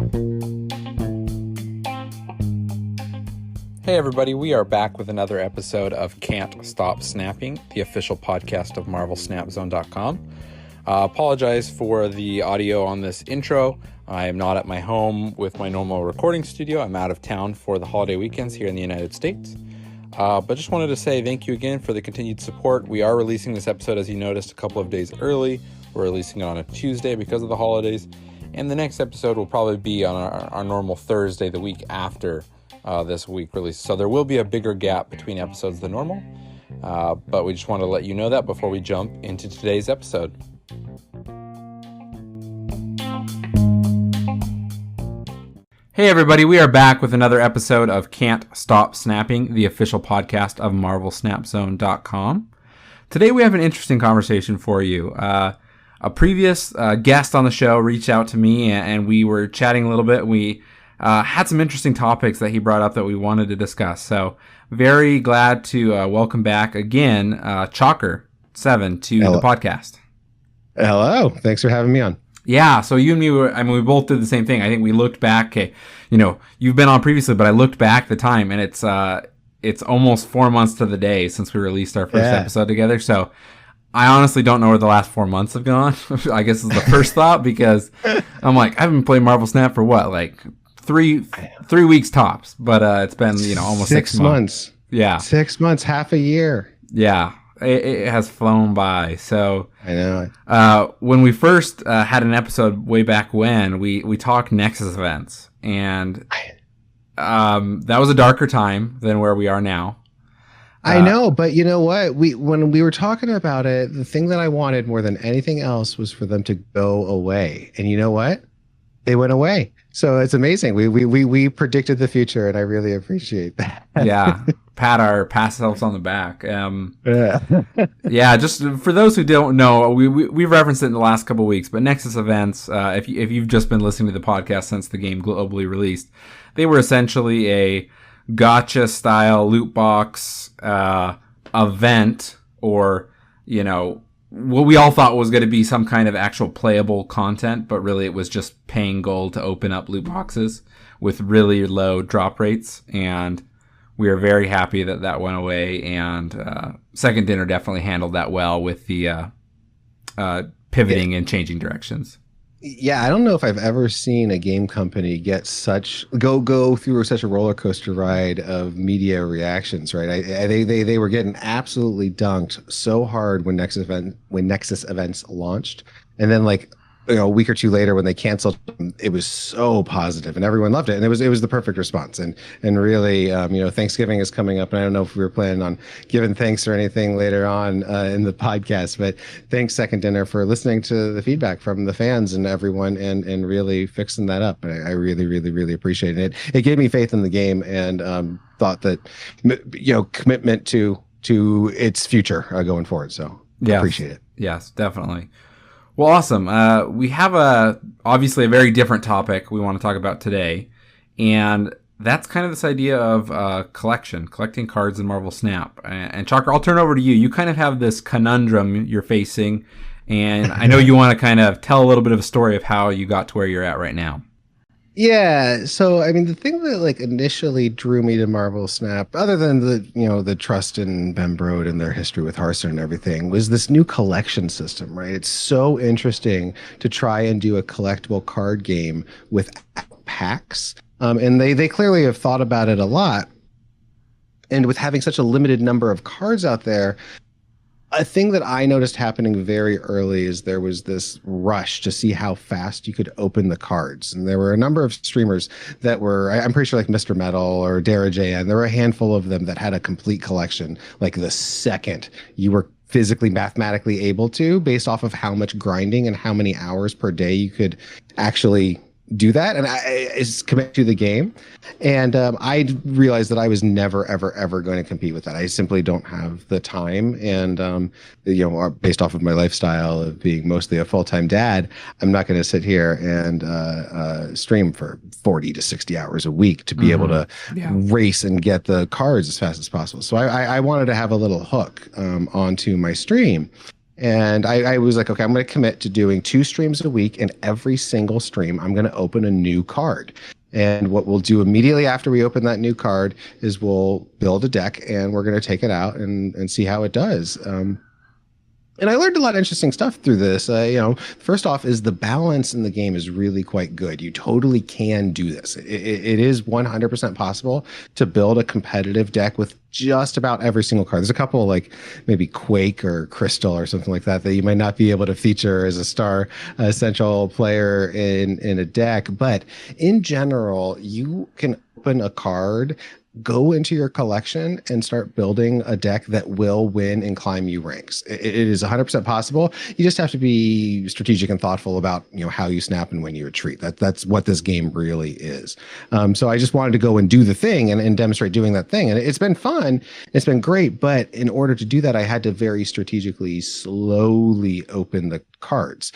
Hey everybody, we are back with another episode of Can't Stop Snapping, the official podcast of MarvelSnapZone.com. Apologize for the audio on this intro. I am not at my home with my normal recording studio. I'm out of town for the holiday weekends here in the United States. But just wanted to say thank you again for the continued support. We are releasing this episode, as you noticed, a couple of days early. We're releasing it on a Tuesday because of the holidays. And the next episode will probably be on our normal Thursday, the week after this week release. So there will be a bigger gap between episodes than normal. But we just want to let you know that before we jump into today's episode. Hey everybody, we are back with another episode of Can't Stop Snapping, the official podcast of MarvelSnapZone.com. Today we have an interesting conversation for you. A previous guest on the show reached out to me and we were chatting a little bit. We had some interesting topics that he brought up that we wanted to discuss. So very glad to welcome back again Chalker7 to the podcast. Hello. Thanks for having me on. Yeah, so you and me we both did the same thing. I think we looked back, you've been on previously, but I looked back the time, and it's almost 4 months to the day since we released our first episode together. So I honestly don't know where the last 4 months have gone. I guess is the first thought, because I'm like, I haven't played Marvel Snap for what, like three weeks tops, but it's been almost 6 months. Yeah, 6 months, half a year. Yeah. It has flown by. So I know. When we first had an episode way back when, we talked Nexus events, and that was a darker time than where we are now. I know, but you know what? When we were talking about it, the thing that I wanted more than anything else was for them to go away. And you know what? They went away. So it's amazing. We predicted the future, and I really appreciate that. Yeah. Pat ourselves on the back. Yeah, just for those who don't know, we referenced it in the last couple of weeks, but Nexus events, if you've just been listening to the podcast since the game globally released, they were essentially a gacha style loot box event, or what we all thought was going to be some kind of actual playable content, but really it was just paying gold to open up loot boxes with really low drop rates. And we are very happy that went away, and Second Dinner definitely handled that well with the pivoting and changing directions. Yeah, I don't know if I've ever seen a game company get go through such a roller coaster ride of media reactions. Right, they were getting absolutely dunked so hard when Nexus events launched, and then a week or two later when they canceled, it was so positive and everyone loved it, and it was the perfect response. And really, Thanksgiving is coming up, and I don't know if we were planning on giving thanks or anything later on in the podcast, but thanks Second Dinner for listening to the feedback from the fans and everyone, and really fixing that up. And I really, really, really appreciate it. It gave me faith in the game, and thought that commitment to its future going forward. So yes. Appreciate it. Yes, definitely. Well, awesome. We have obviously a very different topic we want to talk about today, and that's kind of this idea of collecting cards in Marvel Snap. And Chalker, I'll turn over to you. You kind of have this conundrum you're facing, and I know you want to kind of tell a little bit of a story of how you got to where you're at right now. Yeah, so I mean, the thing that initially drew me to Marvel Snap, other than the trust in Bembrode and their history with Hearthstone and everything, was this new collection system, right? It's so interesting to try and do a collectible card game with packs, and they clearly have thought about it a lot. And with having such a limited number of cards out there, a thing that I noticed happening very early is there was this rush to see how fast you could open the cards. And there were a number of streamers that were, I'm pretty sure like Mr. Metal or Dara JN, there were a handful of them that had a complete collection the second you were physically, mathematically able to, based off of how much grinding and how many hours per day you could actually do that, and is commit to the game. And I realized that I was never, ever, ever going to compete with that. I simply don't have the time. And, based off of my lifestyle of being mostly a full-time dad, I'm not going to sit here and stream for 40 to 60 hours a week to be able to race and get the cards as fast as possible. So I wanted to have a little hook onto my stream. And I was like, okay, I'm going to commit to doing 2 streams a week, and every single stream, I'm going to open a new card. And what we'll do immediately after we open that new card is we'll build a deck, and we're going to take it out and see how it does. And I learned a lot of interesting stuff through this. First off, is the balance in the game is really quite good. You totally can do this. It is 100% possible to build a competitive deck with just about every single card. There's a couple like maybe Quake or Crystal or something like that you might not be able to feature as a star essential player in a deck. But in general, you can open a card, go into your collection, and start building a deck that will win and climb you ranks. It is 100% possible. You just have to be strategic and thoughtful about how you snap and when you retreat. That's what this game really is. So I just wanted to go and do the thing and demonstrate doing that thing. And it's been fun. It's been great. But in order to do that, I had to very strategically slowly open the cards.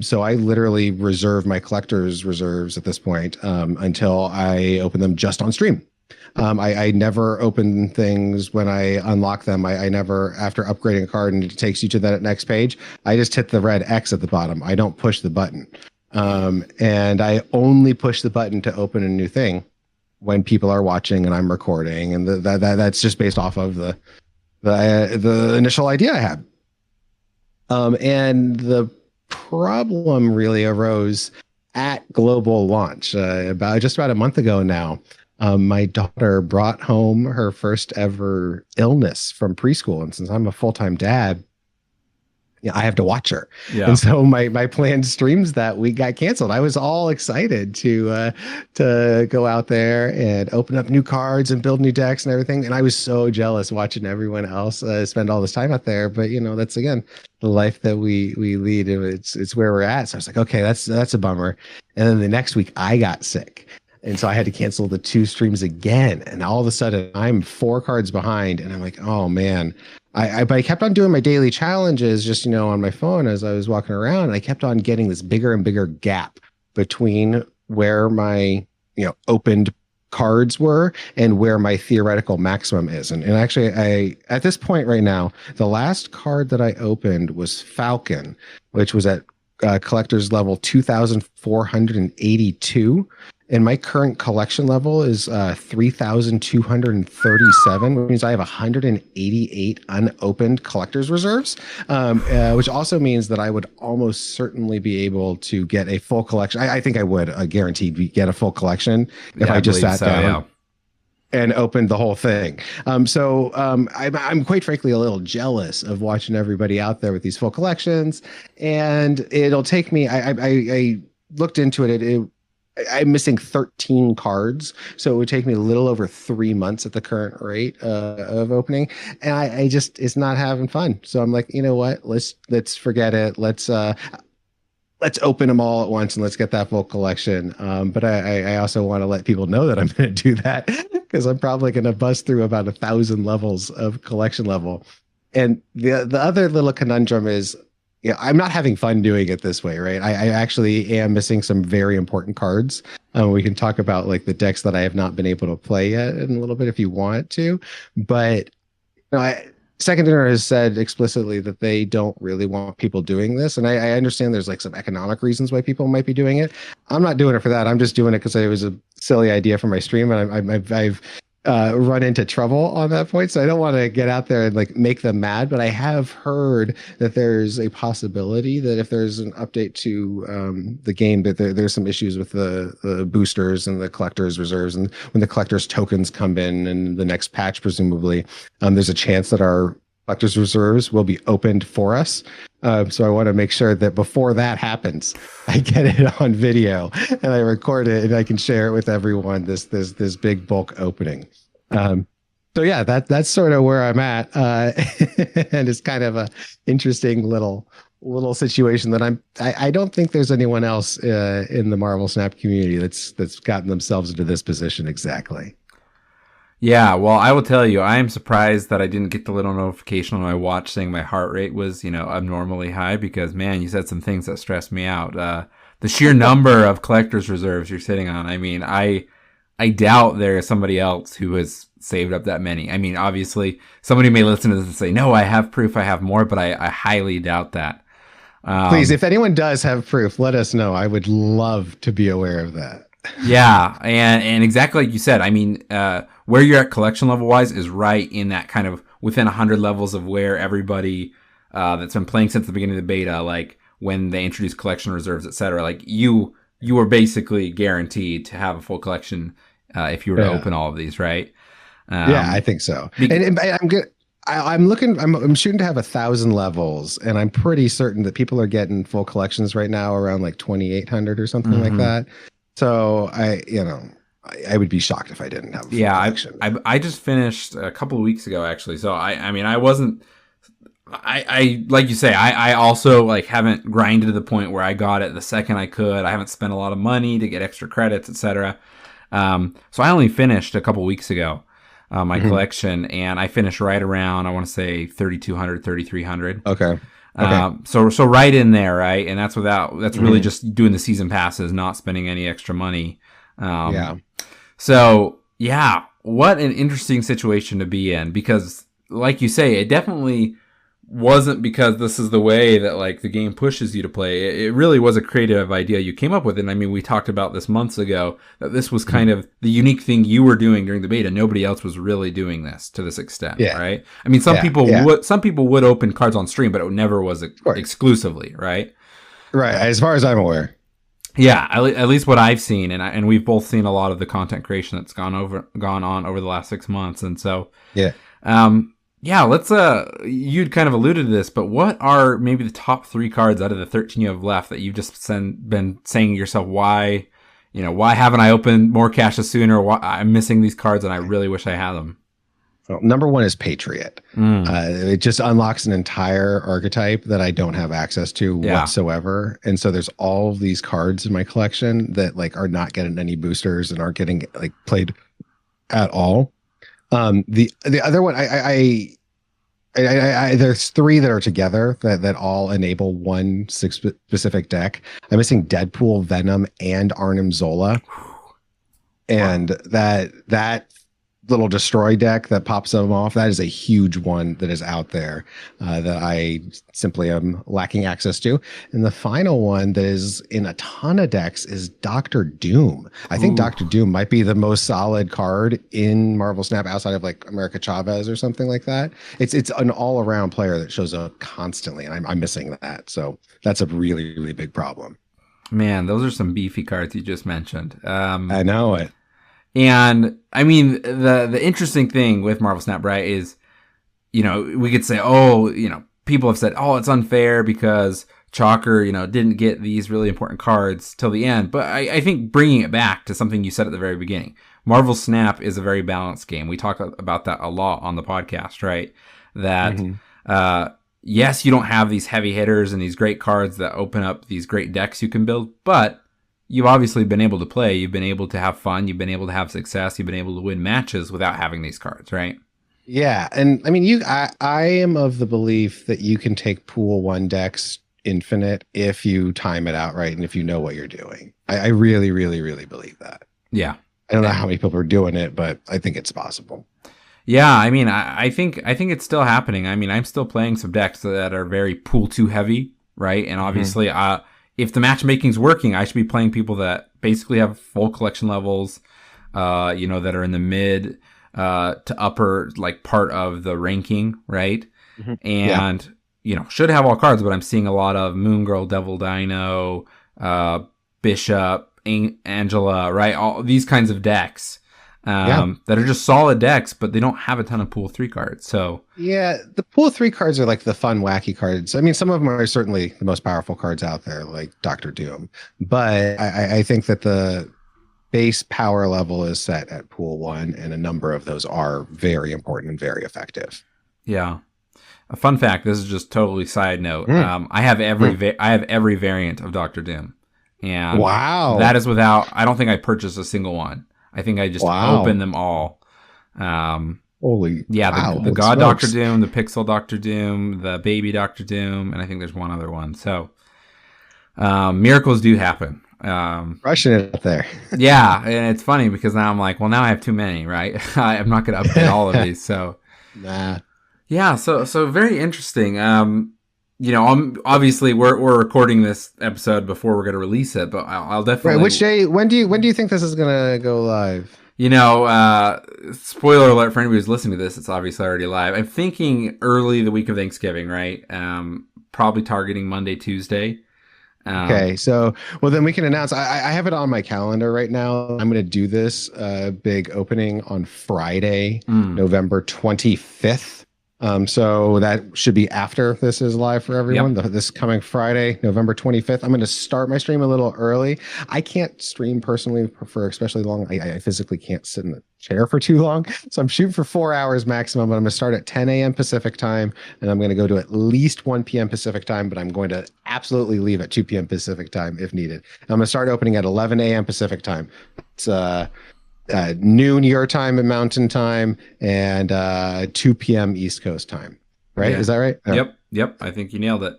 So I literally reserve my collector's reserves at this point until I open them just on stream. I never open things when I unlock them. I never, after upgrading a card and it takes you to that next page, I just hit the red X at the bottom. I don't push the button. And I only push the button to open a new thing when people are watching and I'm recording. And that's just based off of the initial idea I had. And the problem really arose at global launch about a month ago now. My daughter brought home her first ever illness from preschool. And since I'm a full-time dad, I have to watch her. Yeah. And so my planned streams that week got canceled. I was all excited to go out there and open up new cards and build new decks and everything. And I was so jealous watching everyone else spend all this time out there. But that's again the life that we lead. It's where we're at. So I was like, okay, that's a bummer. And then the next week I got sick. And so I had to cancel the 2 streams again. And all of a sudden I'm 4 cards behind. And I'm like, oh man. But I kept on doing my daily challenges just, on my phone as I was walking around. And I kept on getting this bigger and bigger gap between where my, opened cards were and where my theoretical maximum is. And actually, at this point right now, the last card that I opened was Falcon, which was at collector's level 2,482. And my current collection level is 3,237, which means I have 188 unopened collector's reserves, which also means that I would almost certainly be able to get a full collection. I think I would guaranteed get a full collection if I just sat down and opened the whole thing. So I'm quite frankly a little jealous of watching everybody out there with these full collections. And it'll take me, I looked into it. I'm missing 13 cards, so it would take me a little over 3 months at the current rate of opening, and I just it's not having fun. So I'm like, you know what? Let's forget it. Let's open them all at once and let's get that full collection. But I also want to let people know that I'm going to do that because I'm probably going to bust through about 1,000 levels of collection level. And the other little conundrum is, I'm not having fun doing it this way, right? I actually am missing some very important cards. We can talk about like the decks that I have not been able to play yet in a little bit if you want to. But Second Dinner has said explicitly that they don't really want people doing this. And I understand there's like some economic reasons why people might be doing it. I'm not doing it for that. I'm just doing it because it was a silly idea for my stream. And I've run into trouble on that point. So I don't want to get out there and like make them mad, but I have heard that there's a possibility that if there's an update to the game, that there's some issues with the boosters and the collector's reserves. And when the collector's tokens come in the next patch, presumably, there's a chance that our collector's reserves will be opened for us. So I want to make sure that before that happens, I get it on video and I record it and I can share it with everyone. This big bulk opening. So yeah, that's sort of where I'm at, and it's kind of a interesting little situation that I don't think there's anyone else in the Marvel Snap community that's gotten themselves into this position exactly. Yeah, well, I will tell you, I am surprised that I didn't get the little notification on my watch saying my heart rate was, abnormally high because, man, you said some things that stressed me out. The sheer number of collector's reserves you're sitting on. I mean, I I doubt there is somebody else who has saved up that many. I mean, obviously, somebody may listen to this and say, no, I have proof I have more, but I highly doubt that. Please, if anyone does have proof, let us know. I would love to be aware of that. Yeah, and exactly like you said, I mean, where you're at collection level wise is right in that kind of within 100 levels of where everybody that's been playing since the beginning of the beta, like when they introduced collection reserves, etc. Like you are basically guaranteed to have a full collection if you were to open all of these, right? Yeah, I think so. And I'm good. I'm shooting to have 1,000 levels, and I'm pretty certain that people are getting full collections right now around like 2,800 or something like that. So I would be shocked if I didn't have a full collection. I just finished a couple of weeks ago actually. So I mean I wasn't. I like you say, I also like haven't grinded to the point where I got it the second I could. I haven't spent a lot of money to get extra credits, etc. So I only finished a couple weeks ago my collection, and I finished right around, I want to say 3,200, 3,300. Okay. So right in there, right? And that's really just doing the season passes, not spending any extra money. So yeah, what an interesting situation to be in, because like you say, it definitely wasn't because this is the way that like the game pushes you to play. It really was a creative idea you came up with. And I mean, we talked about this months ago, that this was kind of the unique thing you were doing during the beta. Nobody else was really doing this to this extent, right? I mean, some people would open cards on stream, but it never was exclusively, right? Right, as far as I'm aware. Yeah, at least what I've seen, and we've both seen a lot of the content creation that's gone on over the last 6 months, and so yeah, let's you'd kind of alluded to this, but what are maybe the top 3 cards out of the 13 you have left that you've just been saying to yourself, why haven't I opened more caches sooner? Why I'm missing these cards and I really wish I had them? Well, number 1 is Patriot. It just unlocks an entire archetype that I don't have access to whatsoever. And so there's all of these cards in my collection that like are not getting any boosters and aren't getting like played at all. The other one, there's 3 that are together that all enable one specific deck. I'm missing Deadpool, Venom, and Arnim Zola. And that little destroy deck that pops them off, that is a huge one that is out there that I simply am lacking access to. And the final one that is in a ton of decks is Dr. Doom. I think Dr. Doom might be the most solid card in Marvel Snap outside of like America Chavez or something like that. It's an all-around player that shows up constantly, and I'm missing that. So that's a really, really big problem. Man, those are some beefy cards you just mentioned. I know it. And I mean, the interesting thing with Marvel Snap, right, is, we could say, people have said, it's unfair because Chalker, didn't get these really important cards till the end. But I think bringing it back to something you said at the very beginning, Marvel Snap is a very balanced game. We talk about that a lot on the podcast, right? That, yes, you don't have these heavy hitters and these great cards that open up these great decks you can build, but you've obviously been able to play. You've been able to have fun. You've been able to have success. You've been able to win matches without having these cards, right? Yeah. And I mean, I am of the belief that you can take pool 1 decks infinite if you time it out right and if you know what you're doing. I really, really, really believe that. Yeah. I don't know how many people are doing it, but I think it's possible. Yeah, I mean, I think it's still happening. I mean, I'm still playing some decks that are very pool 2 heavy, right? And obviously, if the matchmaking's working, I should be playing people that basically have full collection levels, that are in the mid to upper like part of the ranking, right? And should have all cards, but I'm seeing a lot of Moon Girl, Devil Dino, Bishop, Angela, right? All these kinds of decks that are just solid decks, but they don't have a ton of pool 3 cards. So yeah, the pool 3 cards are like the fun, wacky cards. I mean, some of them are certainly the most powerful cards out there, like Dr. Doom. But I think that the base power level is set at pool 1, and a number of those are very important and very effective. Yeah. A fun fact, this is just totally side note. I have every variant of Dr. Doom. And that is without, I don't think I purchased a single one. I think I just opened them all. The God smokes. Dr. Doom, the Pixel Dr. Doom, the Baby Dr. Doom, and I think there's one other one. So miracles do happen. Rushing it up there. Yeah, and it's funny because now I'm like, well, now I have too many, right? I'm not going to update all of these. So, Nah. yeah, so very interesting. Obviously we're recording this episode before we're going to release it, but I'll definitely. Right. Which day? When do you think this is gonna go live? Spoiler alert for anybody who's listening to this, it's obviously already live. I'm thinking early the week of Thanksgiving, right? Probably targeting Monday, Tuesday. Okay, so well then we can announce. I have it on my calendar right now. I'm going to do this big opening on Friday, November 25th. So that should be after this is live for everyone. Yep. This coming Friday, November 25th. I'm going to start my stream a little early. I can't stream personally for especially long. I physically can't sit in the chair for too long. So I'm shooting for 4 hours maximum, but I'm going to start at 10 a.m. Pacific time, and I'm going to go to at least 1 p.m. Pacific time, but I'm going to absolutely leave at 2 p.m. Pacific time if needed. I'm going to start opening at 11 a.m. Pacific time. It's noon your time and mountain time, and 2 p.m. East Coast time. Right? Yeah. Is that right? Yep. I think you nailed it.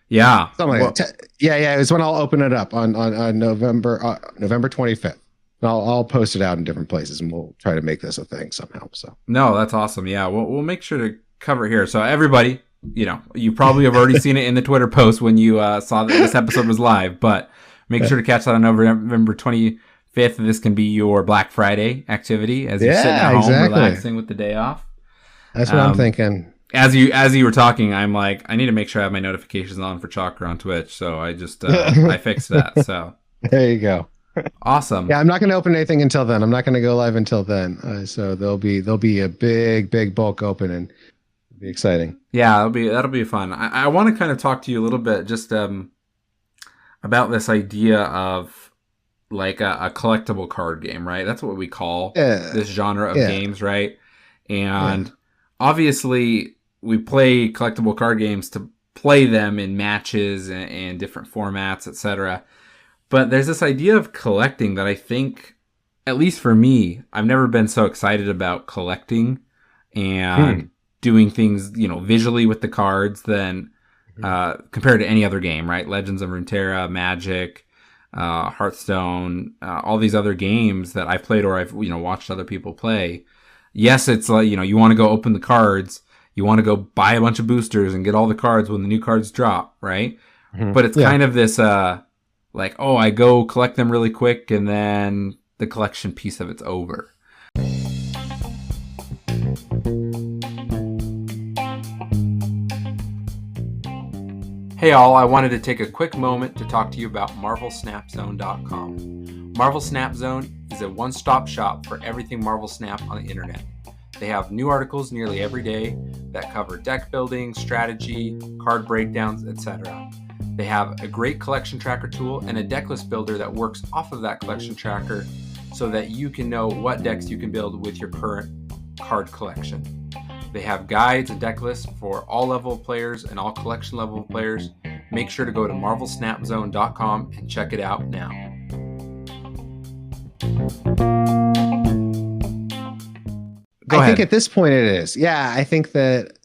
Yeah. Yeah. It's when I'll open it up on November 25th. I'll post it out in different places, and we'll try to make this a thing somehow. So no, that's awesome. Yeah, we'll make sure to cover it here. So everybody, you probably have already seen it in the Twitter post when you saw that this episode was live, but make sure to catch that on November 25th. This can be your Black Friday activity as you're sitting at home relaxing with the day off. That's what I'm thinking. As you were talking, I'm like, I need to make sure I have my notifications on for Chakra on Twitch. So I just I fixed that. So there you go. Awesome. Yeah, I'm not going to open anything until then. I'm not going to go live until then. So there'll be a big bulk open, and it'll be exciting. Yeah, that'll be fun. I want to kind of talk to you a little bit just about this idea of like a collectible card game, right? That's what we call this genre of games, right? And obviously we play collectible card games to play them in matches and different formats, etc. But there's this idea of collecting that I think, at least for me, I've never been so excited about collecting and doing things, visually with the cards than compared to any other game, right? Legends of Runeterra, Magic, Hearthstone, all these other games that I've played or I've watched other people play. Yes, it's like you want to go open the cards, you want to go buy a bunch of boosters and get all the cards when the new cards drop, right? But it's kind of this I go collect them really quick and then the collection piece of it's over. Hey all, I wanted to take a quick moment to talk to you about MarvelSnapZone.com. Marvel Snap Zone is a one-stop shop for everything Marvel Snap on the internet. They have new articles nearly every day that cover deck building, strategy, card breakdowns, etc. They have a great collection tracker tool and a deck list builder that works off of that collection tracker so that you can know what decks you can build with your current card collection. They have guides and deck lists for all level of players and all collection level of players. Make sure to go to MarvelSnapZone.com and check it out now. I think at this point it is. Yeah, I think that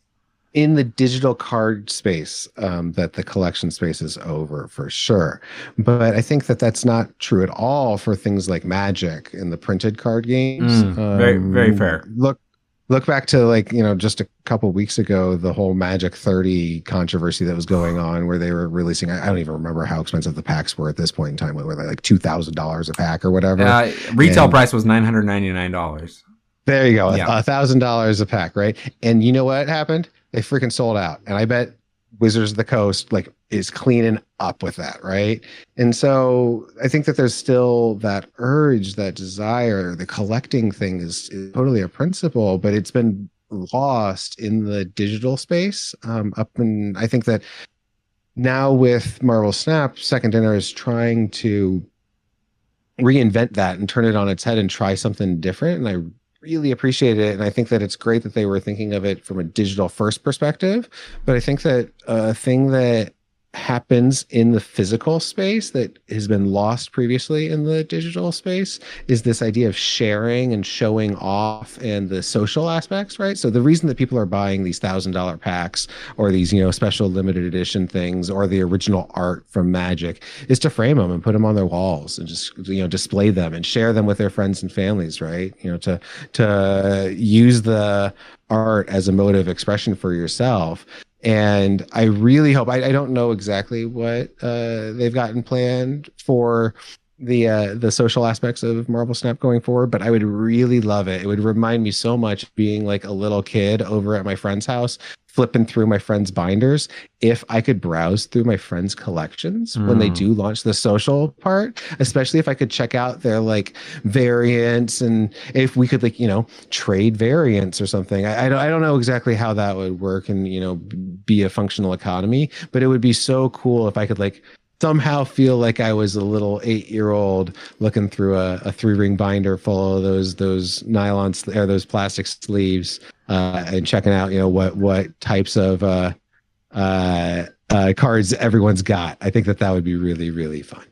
in the digital card space, that the collection space is over for sure. But I think that that's not true at all for things like Magic and the printed card games. Very, very fair. Look back to just a couple of weeks ago, the whole Magic 30 controversy that was going on, where they were releasing. I don't even remember how expensive the packs were at this point in time. Were they like $2,000 a pack or whatever? Retail price was $999. There you go, $1,000 a pack, right? And you know what happened? They freaking sold out, and I bet Wizards of the Coast is cleaning up with that, right? And so I think that there's still that urge, that desire. The collecting thing is totally a principle, but it's been lost in the digital space. I think that now with Marvel Snap, Second Dinner is trying to reinvent that and turn it on its head and try something different. And I really appreciate it, and I think that it's great that they were thinking of it from a digital first perspective. But I think that a thing that happens in the physical space that has been lost previously in the digital space is this idea of sharing and showing off and the social aspects, right? So the reason that people are buying these $1,000 packs or these, special limited edition things or the original art from Magic is to frame them and put them on their walls and just, display them and share them with their friends and families, right? To use the art as a mode of expression for yourself. And I really hope, I don't know exactly what they've gotten planned for the social aspects of Marvel Snap going forward, but I would really love it. It would remind me so much of being like a little kid over at my friend's house, flipping through my friend's binders. If I could browse through my friends' collections when they do launch the social part, especially if I could check out their like variants and if we could like, trade variants or something. I don't know exactly how that would work and, be a functional economy, but it would be so cool if I could like somehow feel like I was a little 8-year-old looking through a 3-ring binder full of those nylon or those plastic sleeves and checking out what types of cards everyone's got. I think that would be really, really fun.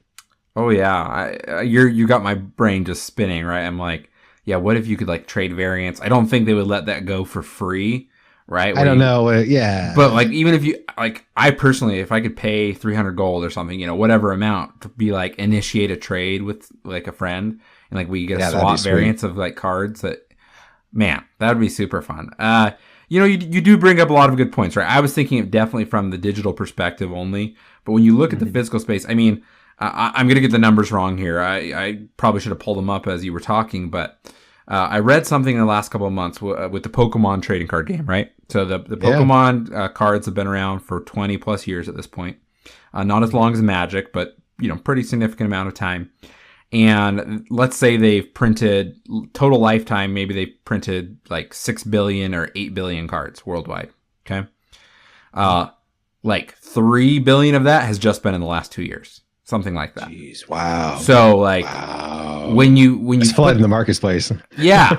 Oh yeah, you got my brain just spinning, right? I'm like, yeah, what if you could like trade variants? I don't think they would let that go for free. Right? I don't know. Yeah. But like, even if you like, I personally, if I could pay 300 gold or something, whatever amount to be like initiate a trade with like a friend and like we get a swap variants of like cards that, man, that would be super fun. You do bring up a lot of good points, right? I was thinking it definitely from the digital perspective only, but when you look at the physical space, I mean, I'm going to get the numbers wrong here. I probably should have pulled them up as you were talking, but I read something in the last couple of months with the Pokemon trading card game, right? So the Pokemon cards have been around for 20 plus years at this point. Not as long as Magic, but pretty significant amount of time. And let's say they've printed total lifetime, maybe they printed like 6 billion or 8 billion cards worldwide. Okay. Like 3 billion of that has just been in the last 2 years. Something like that. Jeez, wow. So like when you it's flood in the marketplace. yeah,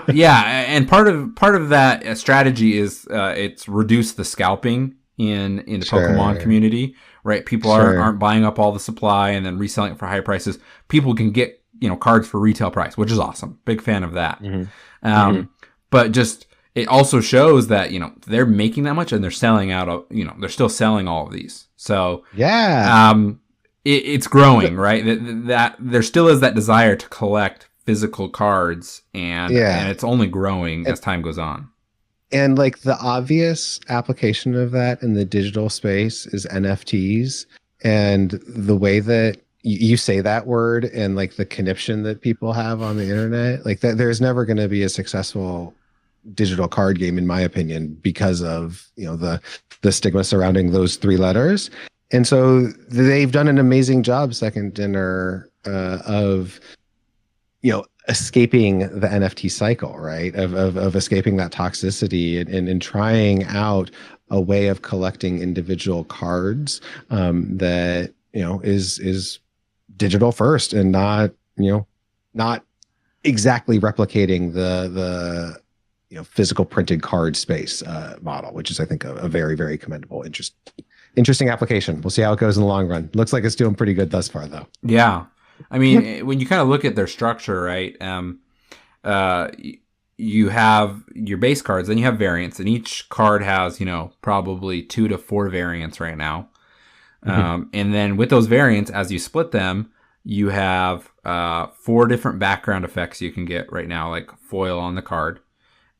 and part of that strategy is it's reduced the scalping in the Pokemon community, right? People aren't buying up all the supply and then reselling it for high prices. People can get cards for retail price, which is awesome. Big fan of that. But just it also shows that they're making that much and they're selling out. They're still selling all of these. So yeah. It's growing, right? That there still is that desire to collect physical cards, and it's only growing as time goes on. And like the obvious application of that in the digital space is NFTs, and the way that you say that word and like the conniption that people have on the internet, like that, there's never going to be a successful digital card game, in my opinion, because of the stigma surrounding those 3 letters. And so they've done an amazing job, Second Dinner, of, escaping the NFT cycle, right? Of escaping that toxicity and trying out a way of collecting individual cards that, is digital first and not exactly replicating the physical printed card space model, which is, I think, a very, very commendable, interesting application. We'll see how it goes in the long run. Looks like it's doing pretty good thus far, though. Yeah. I mean, when you kind of look at their structure, right, you have your base cards, then you have variants, and each card has, probably 2 to 4 variants right now. And then with those variants, as you split them, you have 4 different background effects you can get right now, like foil on the card.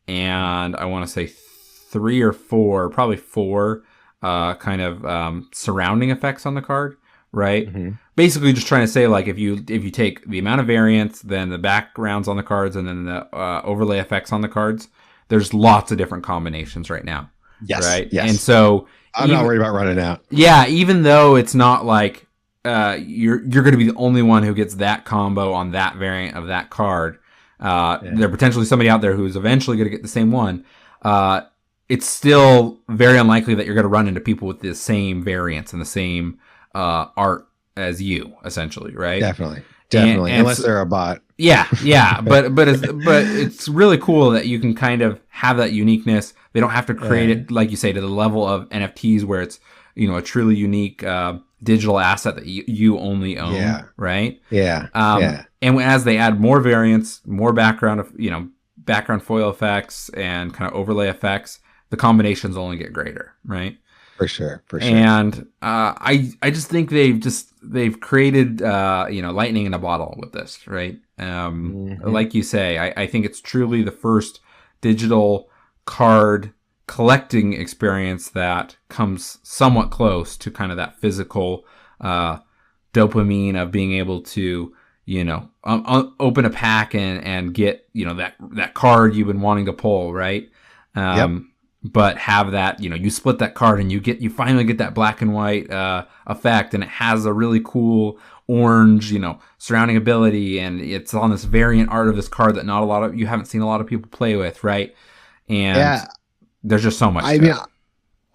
And I want to say 3 or 4, probably 4 kind of surrounding effects on the card, right? Basically just trying to say, like, if you take the amount of variants, then the backgrounds on the cards, and then the overlay effects on the cards, there's lots of different combinations right now. Yes. Right? Yes. And so I'm not worried about running out. Yeah, even though it's not like you're going to be the only one who gets that combo on that variant of that card. There potentially somebody out there who's eventually going to get the same one. It's still very unlikely that you're going to run into people with the same variants and the same art as you, essentially, right? Definitely, and unless they're a bot. Yeah, but it's really cool that you can kind of have that uniqueness. They don't have to create it, like you say, to the level of NFTs where it's a truly unique digital asset that you only own, right? Yeah. And as they add more variants, more background foil effects and kind of overlay effects, the combinations only get greater, right? For sure. And I just think they've created lightning in a bottle with this, right? Like you say, I think it's truly the first digital card collecting experience that comes somewhat close to kind of that physical dopamine of being able to open a pack and get that card you've been wanting to pull, right? But have that, you split that card and you finally get that black and white effect, and it has a really cool orange, surrounding ability, and it's on this variant art of this card that you haven't seen a lot of people play with, right? And there's just so much. I mean,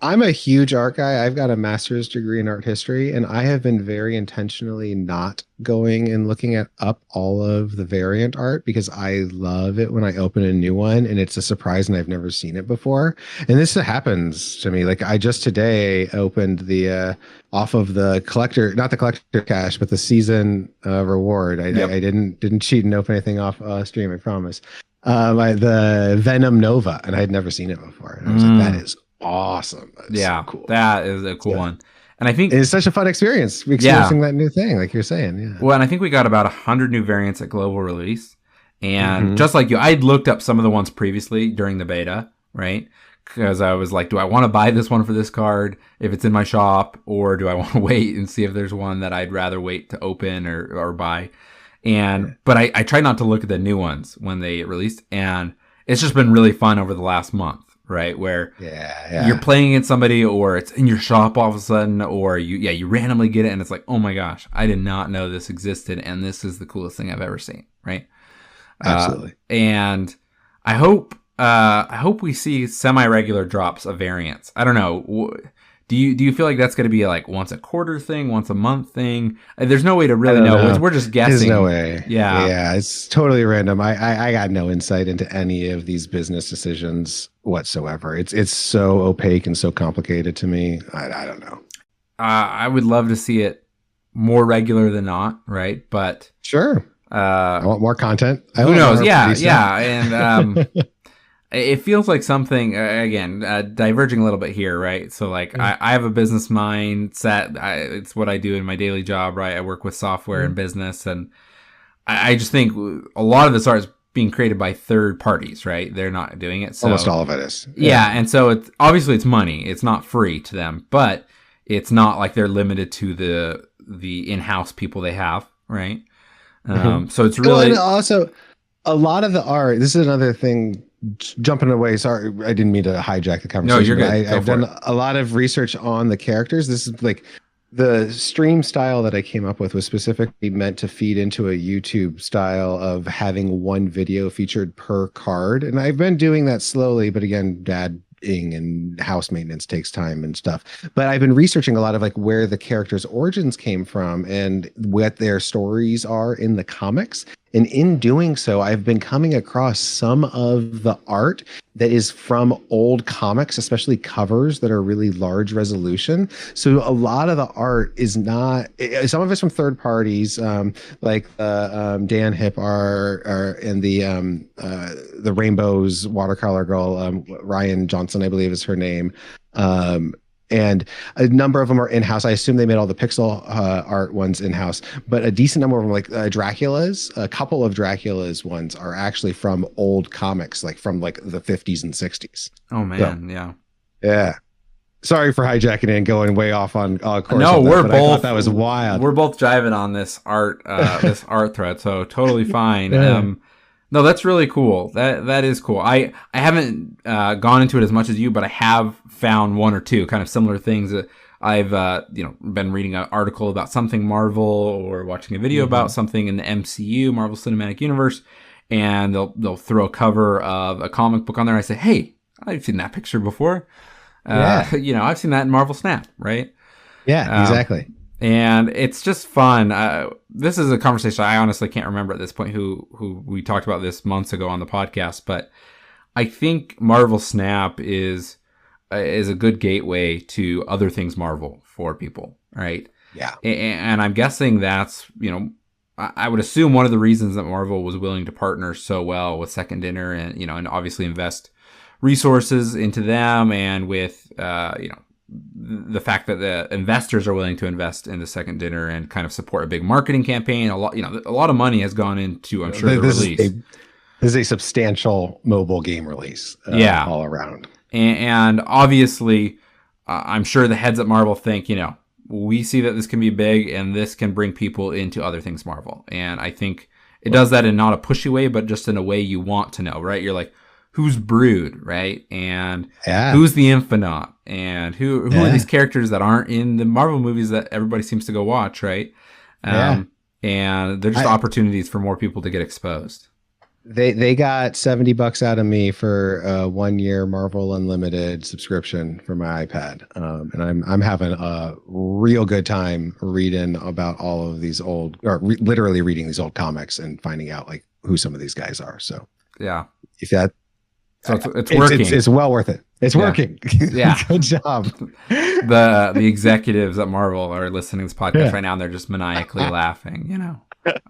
I'm a huge art guy. I've got a master's degree in art history, and I have been very intentionally not going and looking up all of the variant art because I love it when I open a new one and it's a surprise and I've never seen it before. And this happens to me. Like I just today opened the off of the collector, not the collector cache, but the season reward. I didn't cheat and open anything off stream, I promise. The Venom Nova, and I had never seen it before. And I was like, that is awesome. That's so cool. That is a cool one. And I think it's such a fun experience experiencing that new thing, like you're saying. Yeah. Well, and I think we got about 100 new variants at global release. And just like you, I'd looked up some of the ones previously during the beta, right? Because I was like, do I want to buy this one for this card if it's in my shop, or do I want to wait and see if there's one that I'd rather wait to open or buy? But I tried not to look at the new ones when they released, and it's just been really fun over the last month, right? Where you're playing against somebody, or it's in your shop all of a sudden, or you randomly get it, and it's like, oh my gosh, I did not know this existed, and this is the coolest thing I've ever seen, right? Absolutely. And I hope we see semi-regular drops of variants. I don't know. Do you feel like that's going to be like once a quarter thing, once a month thing? There's no way to really know. We're just guessing. There's no way. Yeah, it's totally random. I got no insight into any of these business decisions whatsoever. It's so opaque and so complicated to me. I don't know. I would love to see it more regular than not, right? But sure. I want more content. Who knows? Yeah, and it feels like something, again, diverging a little bit here, right? So, like, I have a business mindset. It's what I do in my daily job, right? I work with software and business, and I just think a lot of this art is being created by third parties, right? They're not doing it. So, almost all of it is. Yeah, and so it's obviously it's money. It's not free to them, but it's not like they're limited to the in-house people they have, right? So it's really... and also, a lot of the art, this is another thing, jumping away, sorry, I didn't mean to hijack the conversation. No, you're good. I've done a lot of research on the characters. This is like the stream style that I came up with was specifically meant to feed into a YouTube style of having one video featured per card. And I've been doing that slowly, but again, and house maintenance takes time and stuff. But I've been researching a lot of like where the characters' origins came from and what their stories are in the comics. And in doing so, I've been coming across some of the art that is from old comics, especially covers that are really large resolution. So a lot of the art is not, some of it's from third parties, like Dan Hip and the Rainbows watercolor girl, Ryan Johnson, I believe is her name. And a number of them are in-house. I assume they made all the pixel art ones in-house, but a decent number of them, like Dracula's, a couple of Dracula's ones are actually from old comics, like from like the 50s and 60s. Oh man, so, yeah. Sorry for hijacking and going way off on course. No, we're both. I thought that was wild. We're both jiving on this art, this art thread, so totally fine. No, that's really cool. That is cool. I haven't gone into it as much as you, but I have found one or two kind of similar things. I've been reading an article about something Marvel or watching a video about something in the MCU, Marvel Cinematic Universe, and they'll throw a cover of a comic book on there. I say, hey, I've seen that picture before. I've seen that in Marvel Snap, right? Yeah, exactly. And it's just fun. This is a conversation I honestly can't remember at this point who we talked about this months ago on the podcast, but I think Marvel Snap is a good gateway to other things Marvel for people, right? Yeah. And I'm guessing that's, I would assume one of the reasons that Marvel was willing to partner so well with Second Dinner and, and obviously invest resources into them, and with, the fact that the investors are willing to invest in the Second Dinner and kind of support a big marketing campaign. A lot of money has gone into, I'm sure, the release. This is a substantial mobile game release. All around. And obviously, I'm sure the heads at Marvel think, we see that this can be big and this can bring people into other things Marvel. And I think it does that in not a pushy way, but just in a way you want to know, right? You're like, who's Brood, right? And who's the Infinite? And who are these characters that aren't in the Marvel movies that everybody seems to go watch, right? And they're just opportunities for more people to get exposed. They got $70 out of me for a 1 year Marvel Unlimited subscription for my iPad, and I'm having a real good time reading about all of these literally reading these old comics and finding out like who some of these guys are. So if that, so it's working. It's well worth it. It's working. Yeah, good job. The executives at Marvel are listening to this podcast right now, and they're just maniacally laughing,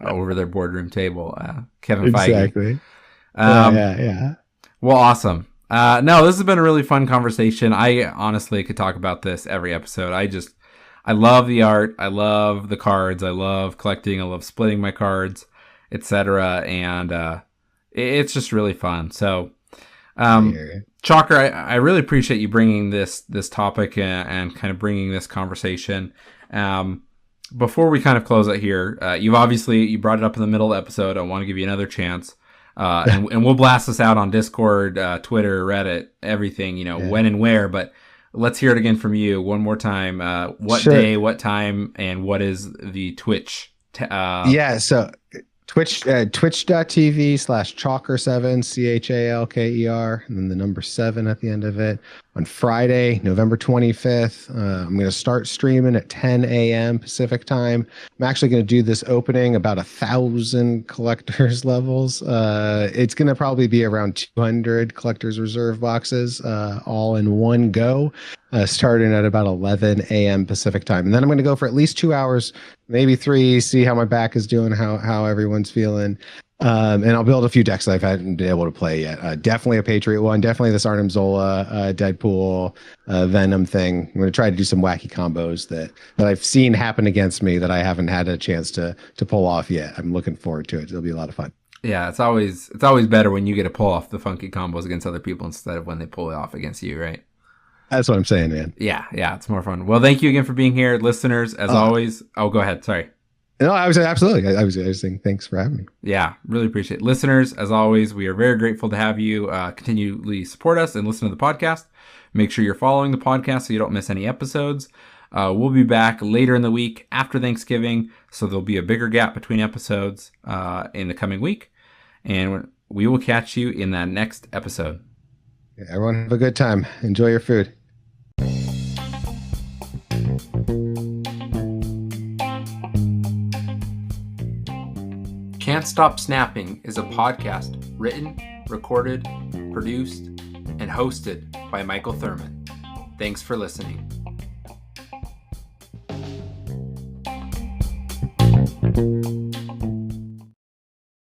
over their boardroom table. Kevin Feige. Exactly. Well, awesome. No, this has been a really fun conversation. I honestly could talk about this every episode. I love the art. I love the cards. I love collecting. I love splitting my cards, etc. And it's just really fun. So, Chalker, I really appreciate you bringing this topic and kind of bringing this conversation. Before we kind of close it here, you brought it up in the middle of the episode. I want to give you another chance. And we'll blast this out on Discord, Twitter, Reddit, everything, when and where. But let's hear it again from you one more time. What day, what time, and what is the Twitch? So twitch.tv/Chalker7, CHALKER, and then the number 7 at the end of it. On Friday, November 25th, I'm going to start streaming at 10 a.m. Pacific time. I'm actually going to do this opening about 1,000 collectors levels. It's going to probably be around 200 collectors reserve boxes, all in one go, starting at about 11 a.m. Pacific time. And then I'm going to go for at least 2 hours, maybe 3, see how my back is doing, how everyone's feeling. And I'll build a few decks that I haven't been able to play yet. Definitely a Patriot one. Definitely this Arnim Zola, Deadpool, Venom thing. I'm going to try to do some wacky combos that I've seen happen against me that I haven't had a chance to pull off yet. I'm looking forward to it. It'll be a lot of fun. Yeah, it's always better when you get to pull off the funky combos against other people instead of when they pull it off against you, right? That's what I'm saying, man. Yeah, it's more fun. Well, thank you again for being here, listeners. As always, go ahead. Sorry. No, I was absolutely. I was saying thanks for having me. Yeah, really appreciate it. Listeners, as always, we are very grateful to have you continually support us and listen to the podcast. Make sure you're following the podcast so you don't miss any episodes. We'll be back later in the week after Thanksgiving, so there'll be a bigger gap between episodes in the coming week. And we will catch you in that next episode. Everyone have a good time. Enjoy your food. Can't Stop Snapping is a podcast written, recorded, produced, and hosted by Michael Thurman. Thanks for listening.